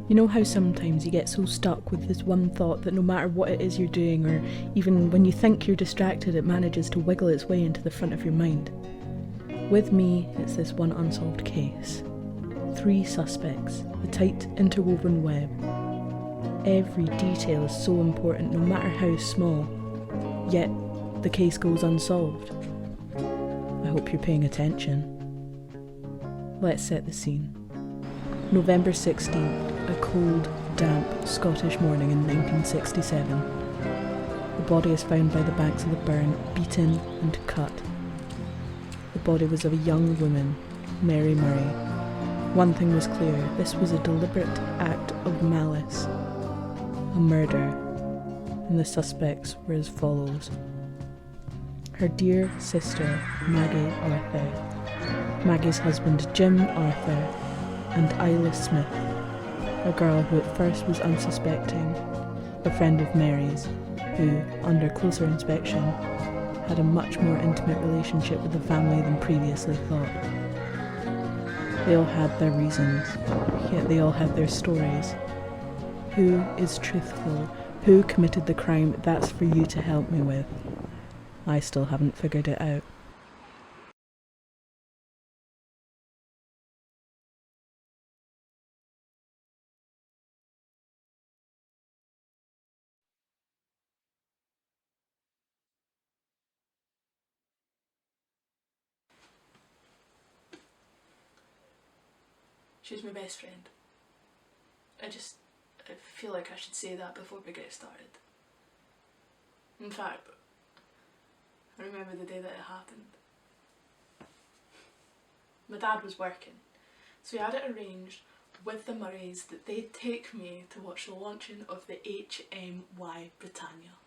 You know how sometimes you get so stuck with this one thought that no matter what it is you're doing, or even when you think you're distracted, it manages to wiggle its way into the front of your mind? With me, it's this one unsolved case. 3 suspects, a tight interwoven web. Every detail is so important, no matter how small. Yet, the case goes unsolved. I hope you're paying attention. Let's set the scene. November 16th, a cold, damp Scottish morning in 1967. The body is found by the banks of the burn, beaten and cut. The body was of a young woman, Mary Murray. One thing was clear, this was a deliberate act of malice, a murder, and the suspects were as follows. Her dear sister, Maggie Arthur, Maggie's husband, Jim Arthur, and Isla Smith, a girl who at first was unsuspecting, a friend of Mary's, who, under closer inspection, had a much more intimate relationship with the family than previously thought. They all had their reasons, yet they all had their stories. Who is truthful? Who committed the crime? That's for you to help me with. I still haven't figured it out. She's my best friend. I feel like I should say that before we get started. In fact, I remember the day that it happened. My dad was working, so he had it arranged with the Murrays that they'd take me to watch the launching of the HMY Britannia.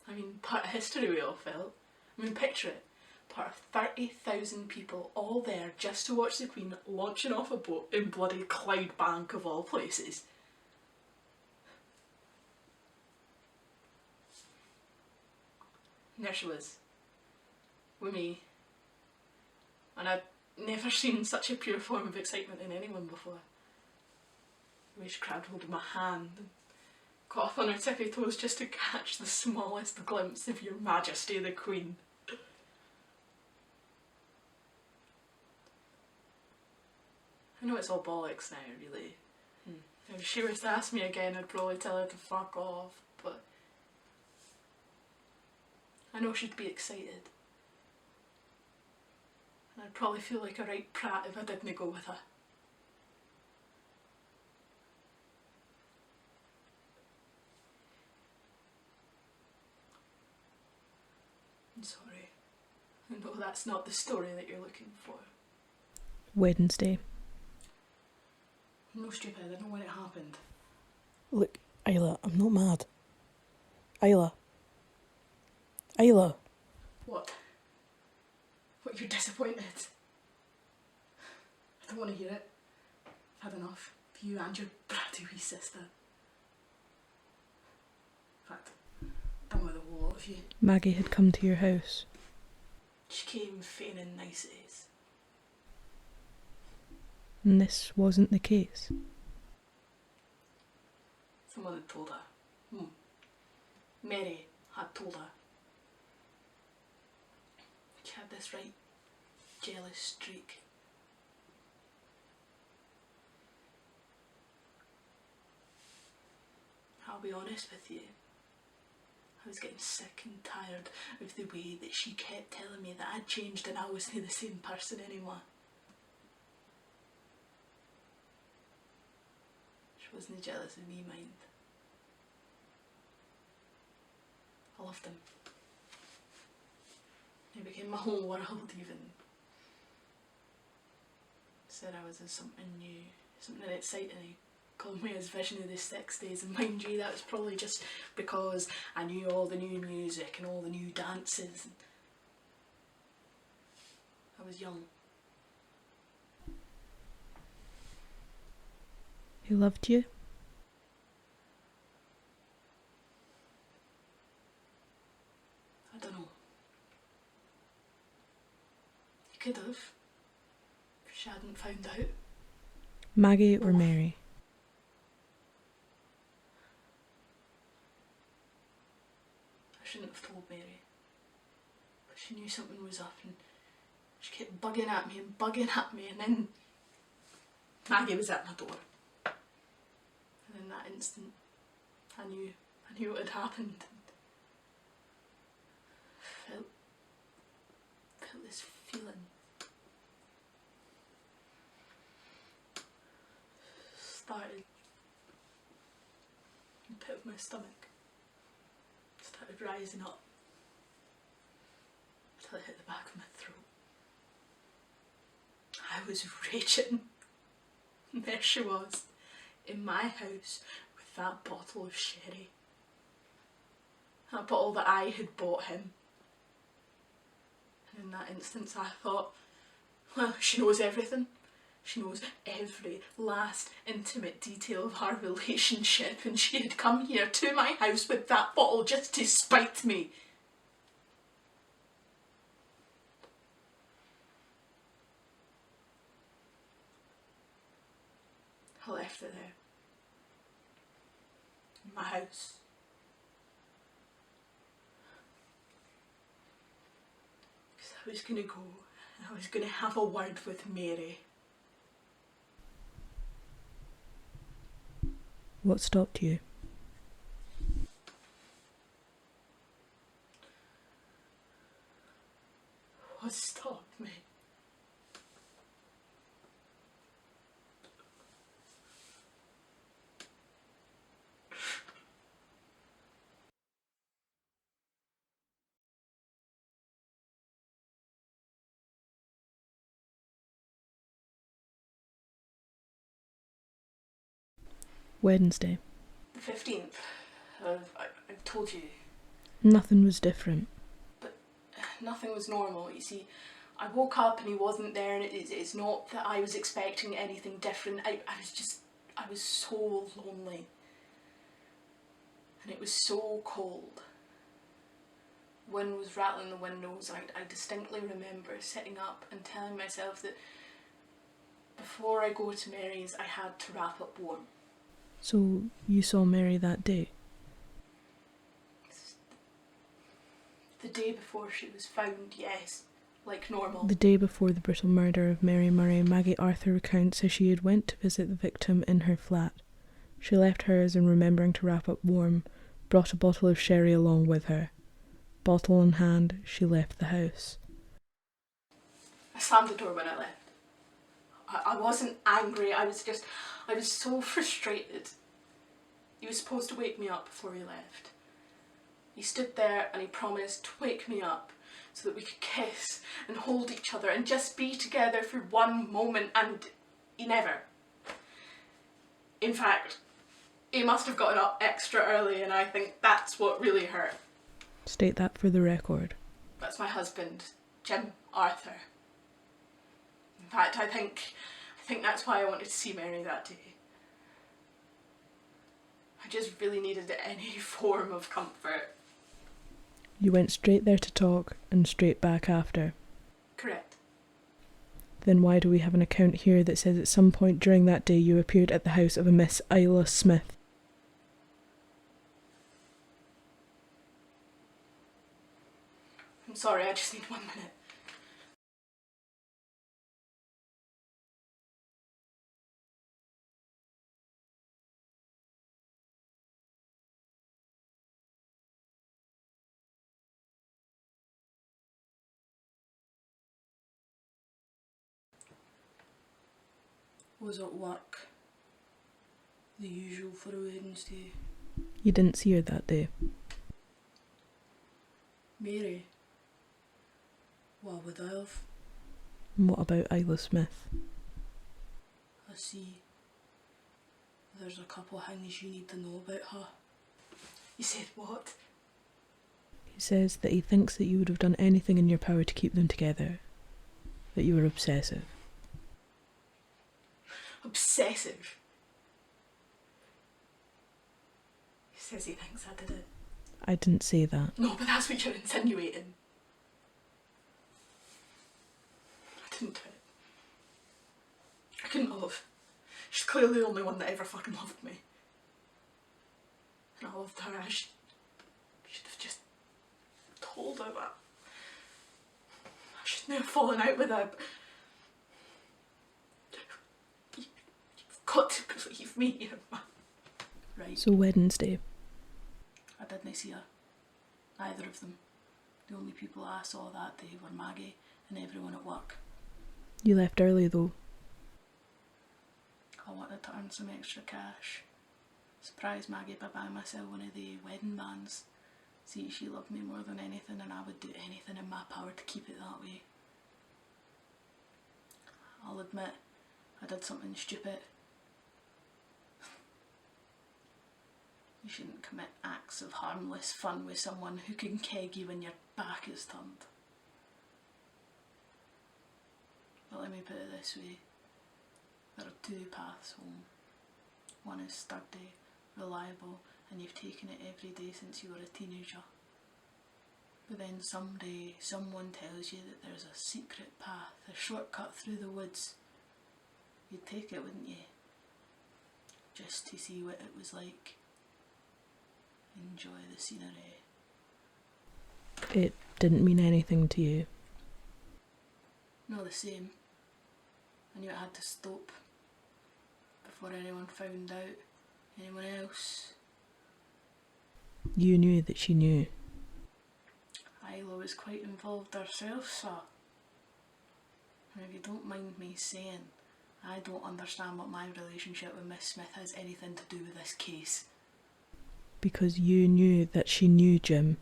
I mean, part of history we all felt. I mean, picture it. Part of 30,000 people all there just to watch the Queen launching off a boat in bloody Clydebank of all places. And there she was, with me, and I'd never seen such a pure form of excitement in anyone before. The way she grabbed hold of my hand and got up on her tippy toes just to catch the smallest glimpse of Your Majesty the Queen. I know it's all bollocks now, really. If she was to ask me again, I'd probably tell her to fuck off, but I know she'd be excited. And I'd probably feel like a right prat if I didn't go with her. I'm sorry. I know that's not the story that you're looking for. Wednesday. I'm no stupid, I know when it happened. Look, Isla, I'm not mad. Isla. Isla. What? What, you're disappointed? I don't want to hear it. I've had enough of you and your bratty wee sister. In fact, done with the whole lot of you. Maggie had come to your house. She came feigning niceties. And this wasn't the case. Someone had told her. Mary had told her. She had this right jealous streak. I'll be honest with you. I was getting sick and tired of the way that she kept telling me that I'd changed and I wasn't the same person anymore. She wasn't jealous of me, mind. I loved him. He became my whole world even. Said I was in something new, something exciting. He called me his vision of the 60s, and mind you, that was probably just because I knew all the new music and all the new dances. I was young. He loved you? I don't know. He could have, if she hadn't found out. Maggie or Mary? shouldn't have told Mary. But she knew something was up and she kept bugging at me and then Maggie was at my door. And in that instant I knew what had happened. Felt this feeling. Started in the pit of my stomach. Started rising up till it hit the back of my throat. I was raging. And there she was, in my house with that bottle of sherry. That bottle that I had bought him. And in that instance I thought, well, she knows everything. She knows every last intimate detail of our relationship, and she had come here to my house with that bottle just to spite me. I left it there. In my house. Because I was going to go and I was going to have a word with Mary. What stopped you? What stopped me? Wednesday. The 15th I've told you. Nothing was different. But nothing was normal, you see. I woke up and he wasn't there, and it's not that I was expecting anything different. I was so lonely. And it was so cold. Wind was rattling the windows. I distinctly remember sitting up and telling myself that before I go to Mary's I had to wrap up warm. So you saw Mary that day? The day before she was found, yes. Like normal. The day before the brutal murder of Mary Murray, Maggie Arthur recounts how she had went to visit the victim in her flat. She left hers and, remembering to wrap up warm, brought a bottle of sherry along with her. Bottle in hand, she left the house. I slammed the door when I left. I wasn't angry, I was so frustrated. He was supposed to wake me up before he left. He stood there and he promised to wake me up so that we could kiss and hold each other and just be together for one moment, and he never. In fact, he must have gotten up extra early, and I think that's what really hurt. State that for the record. That's my husband, Jim Arthur. In fact, I think that's why I wanted to see Mary that day. I just really needed any form of comfort. You went straight there to talk and straight back after. Correct. Then why do we have an account here that says at some point during that day you appeared at the house of a Miss Isla Smith? I'm sorry, I just need 1 minute. Was at work. The usual for a Wednesday. You didn't see her that day. Mary? What would I have? And what about Isla Smith? I see. There's a couple of things you need to know about her. You said what? He says that he thinks that you would have done anything in your power to keep them together. That you were obsessive. Obsessive? He says he thinks I did it. I didn't say that. No, but that's what you're insinuating. I didn't do it. I couldn't have. She's clearly the only one that ever fucking loved me. And I loved her. I should have just told her that. I shouldn't have fallen out with her. You've got to believe me, man. Right. So Wednesday. I didn't see her. Either of them. The only people I saw that day were Maggie and everyone at work. You left early though. I wanted to earn some extra cash. Surprise Maggie by buying myself one of the wedding bands. See, she loved me more than anything and I would do anything in my power to keep it that way. I'll admit, I did something stupid. You shouldn't commit acts of harmless fun with someone who can keg you when your back is turned. But let me put it this way. There are two paths home. One is sturdy, reliable, and you've taken it every day since you were a teenager. But then someday someone tells you that there's a secret path, a shortcut through the woods. You'd take it, wouldn't you? Just to see what it was like. Enjoy the scenery. It didn't mean anything to you. Not the same. I knew it had to stop before anyone found out. Anyone else. You knew that she knew. Isla was quite involved herself, sir. And if you don't mind me saying, I don't understand what my relationship with Miss Smith has anything to do with this case. Because you knew that she knew Jim.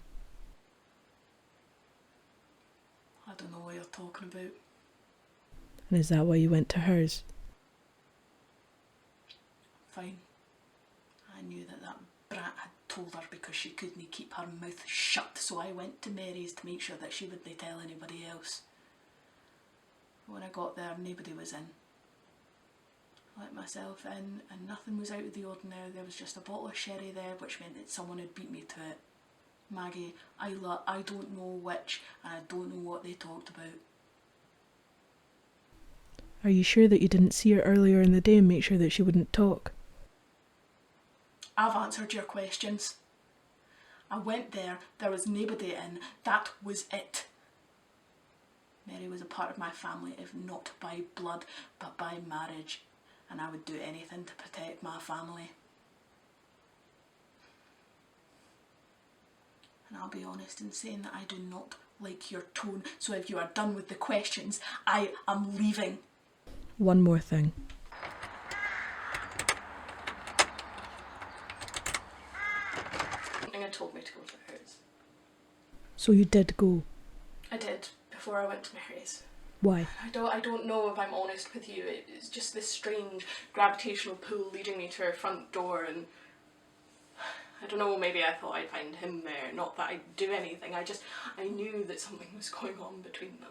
I don't know what you're talking about. And is that why you went to hers? Fine. I knew that brat had told her because she couldn't keep her mouth shut, so I went to Mary's to make sure that she wouldn't tell anybody else. But when I got there, nobody was in. I let myself in and nothing was out of the ordinary. There was just a bottle of sherry there, which meant that someone had beat me to it. Maggie, Isla, I don't know which, and I don't know what they talked about. Are you sure that you didn't see her earlier in the day and make sure that she wouldn't talk? I've answered your questions. I went there was nobody in, that was it. Mary was a part of my family, if not by blood, but by marriage, and I would do anything to protect my family. And I'll be honest in saying that I do not like your tone, so if you are done with the questions, I am leaving. One more thing. Something told me to go to hers. So you did go? I did, before I went to Mary's. Why? I don't know if I'm honest with you. It's just this strange gravitational pull leading me to her front door, and I don't know, maybe I thought I'd find him there. Not that I'd do anything, I knew that something was going on between them.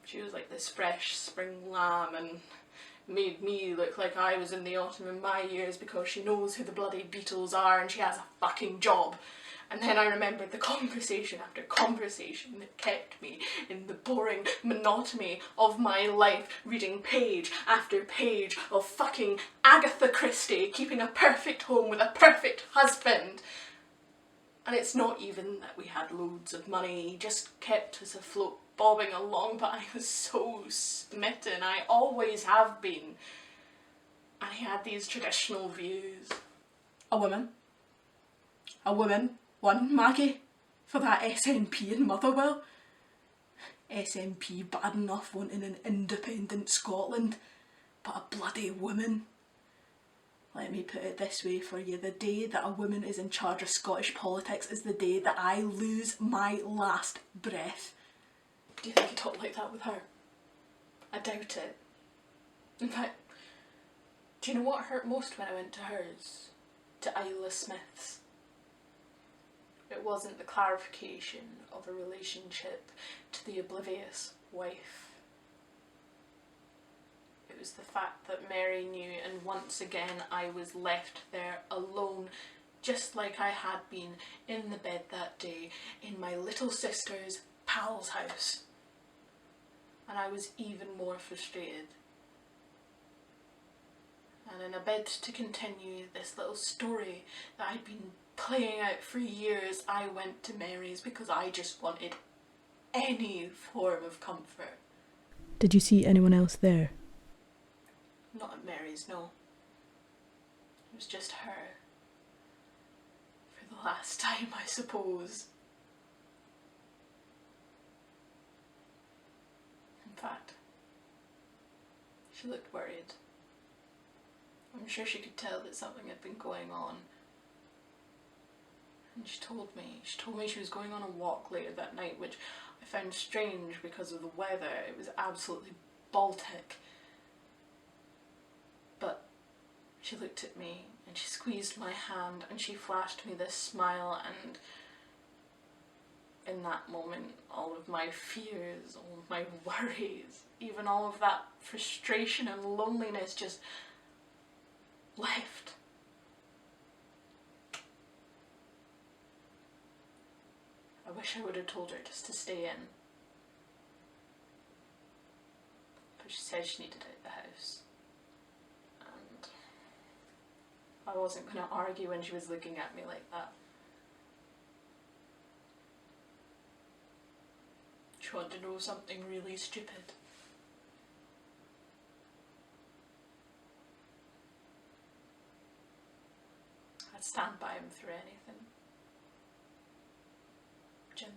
She was like this fresh spring lamb and made me look like I was in the autumn in my years because she knows who the bloody Beatles are and she has a fucking job. And then I remembered the conversation after conversation that kept me in the boring monotony of my life, reading page after page of fucking Agatha Christie keeping a perfect home with a perfect husband. And it's not even that we had loads of money, he just kept us afloat, bobbing along, but I was so smitten, I always have been. And he had these traditional views. A woman, one Maggie, for that SNP in Motherwell. SNP bad enough wanting an independent Scotland, but a bloody woman. Let me put it this way for you, the day that a woman is in charge of Scottish politics is the day that I lose my last breath. Do you think he talked like that with her? I doubt it. In fact, do you know what hurt most when I went to hers? To Isla Smith's. It wasn't the clarification of a relationship to the oblivious wife. It was the fact that Mary knew, and once again I was left there alone, just like I had been in the bed that day in my little sister's pal's house. And I was even more frustrated. And in a bid to continue this little story that I'd been playing out for years, I went to Mary's because I just wanted any form of comfort. Did you see anyone else there? Not at Mary's, no. It was just her. For the last time, I suppose. In fact, she looked worried. I'm sure she could tell that something had been going on. And she told me she was going on a walk later that night, which I found strange because of the weather. It was absolutely Baltic. But she looked at me and she squeezed my hand and she flashed me this smile, and in that moment all of my fears, all of my worries, even all of that frustration and loneliness just left. I wish I would have told her just to stay in. But she said she needed out the house. And I wasn't going to argue when she was looking at me like that. She wanted to know something really stupid. I'd stand by him through anything. Jim.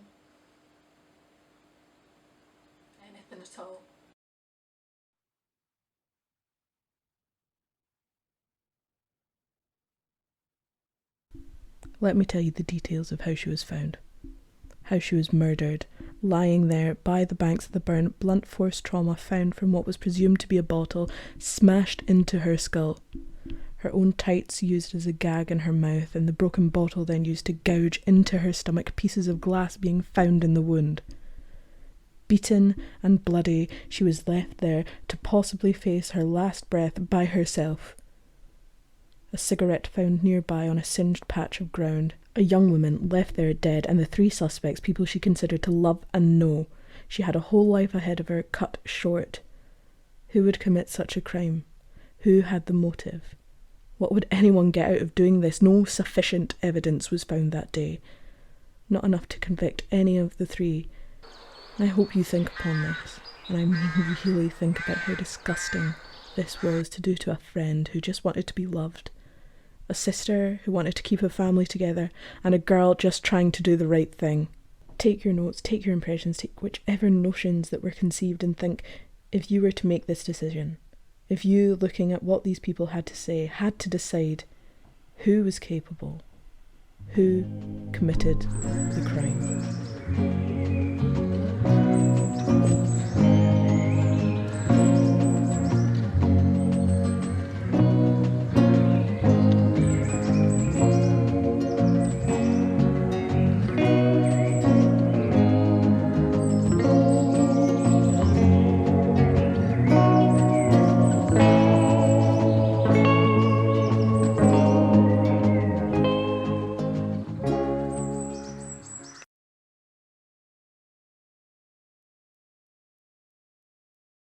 Anything at all. Let me tell you the details of how she was found. How she was murdered, lying there by the banks of the burn, blunt force trauma found from what was presumed to be a bottle smashed into her skull. Her own tights used as a gag in her mouth, and the broken bottle then used to gouge into her stomach, pieces of glass being found in the wound. Beaten and bloody, she was left there to possibly face her last breath by herself. A cigarette found nearby on a singed patch of ground. A young woman left there dead, and the three suspects, people she considered to love and know. She had a whole life ahead of her, cut short. Who would commit such a crime? Who had the motive? What would anyone get out of doing this? No sufficient evidence was found that day. Not enough to convict any of the three. I hope you think upon this, and I mean really think about how disgusting this was to do to a friend who just wanted to be loved. A sister who wanted to keep a family together, and a girl just trying to do the right thing. Take your notes, take your impressions, take whichever notions that were conceived, and think, if you were to make this decision, if you, looking at what these people had to say, had to decide who was capable, who committed the crime.